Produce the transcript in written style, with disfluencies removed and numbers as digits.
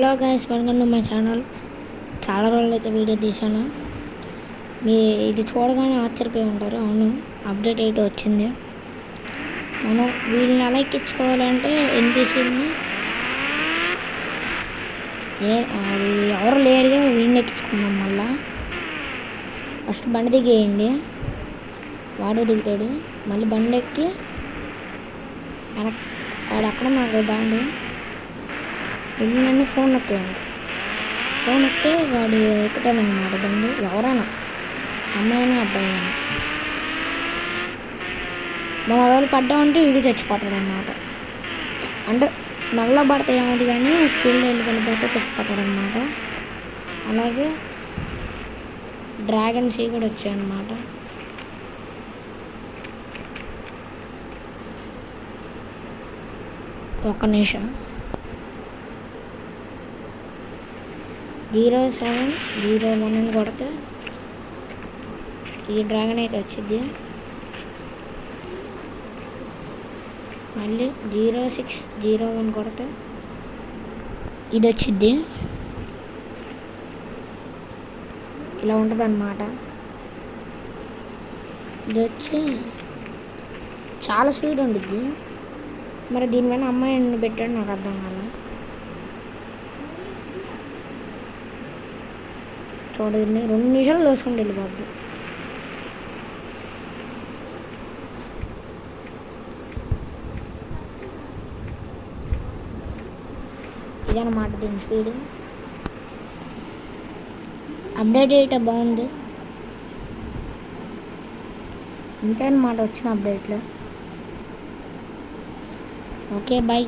Hello guys, welcome to my channel. చాలా రోజులు అయితే వీడియో తీశాను. ఇది చూడగానే ఆశ్చర్యపోయి ఉంటారు. అవును, అప్డేట్ అయితే వచ్చింది. మనం వీళ్ళని ఎలా ఎక్కించుకోవాలంటే ఎన్పిసిని అది ఎవరు లేరుగా వీడిని ఎక్కించుకున్నాం. మళ్ళా ఫస్ట్ బండి దిగేయండి, వాడు దిగుతాడు. మళ్ళీ బండి ఎక్కి వాడు ఎక్కడ ఉన్నాడు బండి వెళ్ళినన్ను ఫోన్ నొక్కేయండి. ఫోన్ ఎక్కితే వాడు ఎక్కుతాడనమాట బండి. ఎవరైనా అమ్మాయినా అబ్బాయి అయినా మన వాళ్ళు పడ్డామంటే వీడు చచ్చిపోతాడనమాట. అంటే మెల్ల పడితే ఏమవుతుంది కానీ స్కూల్లో వెళ్ళిపోతే చచ్చిపోతాడనమాట. అలాగే డ్రాగన్స్ కూడా వచ్చాయన్నమాట. ఒక్క నిమిషం. 0701 అని కొడితే ఈ డ్రాగన్ అయితే వచ్చింది. మళ్ళీ 0601 కొడితే ఇది వచ్చింది. ఇలా ఉంటుంది అన్నమాట. ఇది వచ్చి చాలా స్పీడ్ ఉంటుంది. మరి దీనిపైన అమ్మాయి ఎన్ని పెట్టాడు నాకు అర్థం కాదు. చూడండి, 2 నిమిషాలు దోసుకుంటూ వెళ్ళిపోద్ది. ఇదన్నమాట దీని స్పీడ్. అప్డేట్ అయితే బాగుంది. ఇంతే అన్నమాట వచ్చిన అప్డేట్లో. Okay, bye.